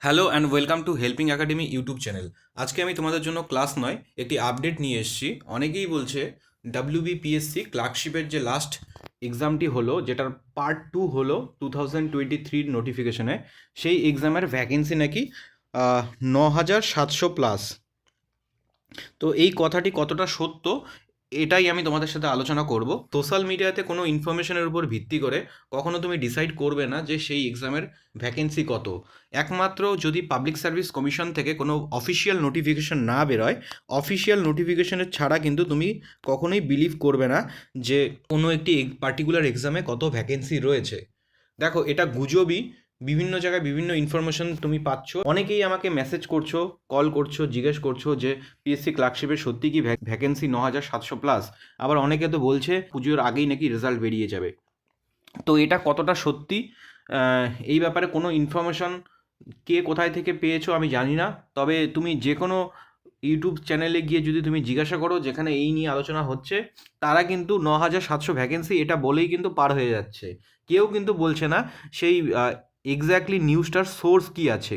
Hello and welcome to helping academy YouTube channel. আজকে আমি তোমাদের জন্য ক্লাস নয় একটি আপডেট নিয়ে এসেছি। অনেকেই বলছে ডাব্লিউবিপিএসসি ক্লার্কশিপের যে লাস্ট এক্সামটি হলো, যেটার পার্ট 2 হলো 2023 নোটিফিকেশনে, সেই এক্সামের ভ্যাকেন্সি নাকি 9,700+। তো এই কথাটি কতটা সত্য এটাই আমি তোমাদের সাথে আলোচনা করব। সোশ্যাল মিডিয়াতে কোনো ইনফরমেশনের উপর ভিত্তি করে কখনো তুমি ডিসাইড করবে না যে সেই এক্সামের ভ্যাকেন্সি কত। একমাত্র যদি পাবলিক সার্ভিস কমিশন থেকে কোনো অফিসিয়াল নোটিফিকেশন না বেরোয়, অফিসিয়াল নোটিফিকেশনের ছাড়া কিন্তু তুমি কখনোই বিলিভ করবে না যে কোনো একটি পার্টিকুলার এক্সামে কত ভ্যাকেন্সি রয়েছে। দেখো, এটা গুজবই। বিভিন্ন জায়গায় বিভিন্ন ইনফরমেশন তুমি পাচ্ছ। অনেকেই আমাকে মেসেজ করছো, কল করছো, জিজ্ঞেস করছো যে পিএসসি ক্লার্কশিপের সত্যি কি ভ্যাকেন্সি 9,700+। আবার অনেকে তো বলছে পুজোর আগেই নাকি রেজাল্ট বেরিয়ে যাবে। তো এটা কতটা সত্যি, এই ব্যাপারে কোনো ইনফরমেশন কে কোথায় থেকে পেয়েছো আমি জানি না। তবে তুমি যে কোনো ইউটিউব চ্যানেলে গিয়ে যদি তুমি জিজ্ঞাসা করো যেখানে এই নিয়ে আলোচনা হচ্ছে, তারা কিন্তু 9,700 ভ্যাকেন্সি এটা বলেই কিন্তু পার হয়ে যাচ্ছে। কেউ কিন্তু বলছে না সেই এক্স্যাক্টলি নিউজটার সোর্স কী আছে।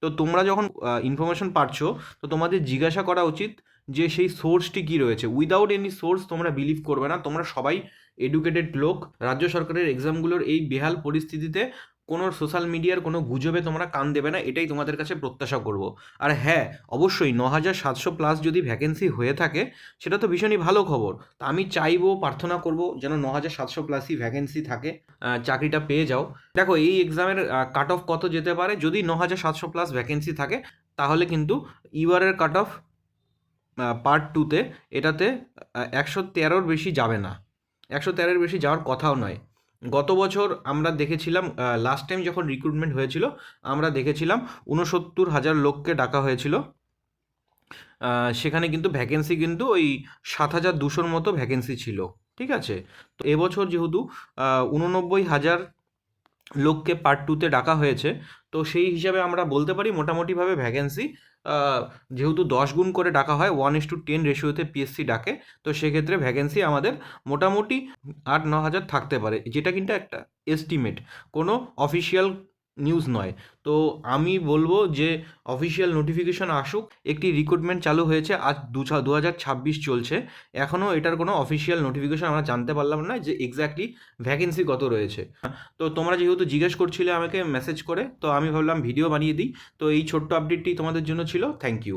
তো তোমরা যখন ইনফরমেশন পাচ্ছ, তো তোমাদের জিজ্ঞাসা করা উচিত যে সেই সোর্সটি কী রয়েছে। উইদাউট এনি সোর্স তোমরা বিলিভ করবে না। তোমরা সবাই এডুকেটেড লোক। রাজ্য সরকারের এক্সামগুলোর এই বেহাল পরিস্থিতিতে কোনো সোশ্যাল মিডিয়ার কোনো গুজবে তোমরা কান দেবে না, এটাই তোমাদের কাছে প্রত্যাশা করব। আর হ্যাঁ, অবশ্যই 9,700+ যদি ভ্যাকেন্সি হয়ে থাকে সেটা তো ভীষণই ভালো খবর। তা আমি চাইবো, প্রার্থনা করব যেন 9,700+ই ভ্যাকেন্সি থাকে, চাকরিটা পেয়ে যাও। দেখো, এই এক্সামের কাট অফ কত যেতে পারে। যদি 9,700+ ভ্যাকেন্সি থাকে তাহলে কিন্তু ইউআরের কাট অফ পার্ট 2তে এটাতে 113-র বেশি যাবে না। 113-এর বেশি যাওয়ার কথাও নয়। গত বছর আমরা দেখেছিলাম, লাস্ট টাইম যখন রিক্রুটমেন্ট হয়েছিল আমরা দেখেছিলাম 69,000 লোককে ডাকা হয়েছিল। সেখানে কিন্তু ভ্যাকেন্সি কিন্তু ওই 7,200-র মতো ভ্যাকেন্সি ছিল। ঠিক আছে? তো এবছর যেহেতু 89,000 লোককে পার্ট 2তে ডাকা হয়েছে, তো সেই হিসাবে আমরা বলতে পারি মোটামুটিভাবে ভ্যাকেন্সি, যেহেতু 10 গুণ করে ডাকা হয়, 1:10 রেশিওতে পিএসসি ডাকে, তো সেক্ষেত্রে ভ্যাকেন্সি আমাদের মোটামুটি 8-9 হাজার থাকতে পারে, যেটা কিন্তু একটা এস্টিমেট, কোনো অফিসিয়াল নিউজ নয়। তো আমি বলবো যে অফিসিয়াল নোটিফিকেশন আসুক। একটি রিক্রুটমেন্ট চালু হয়েছে, আজ 2026 চলছে, এখনও এটার কোনো অফিসিয়াল নোটিফিকেশন আমরা জানতে পারলাম না যে এক্স্যাক্টলি ভ্যাকেন্সি কত রয়েছে। তো তোমরা যেহেতু জিজ্ঞেস করছিলে আমাকে মেসেজ করে, তো আমি ভাবলাম ভিডিও বানিয়ে দিই। তো এই ছোট্ট আপডেটটি তোমাদের জন্য ছিল। Thank you.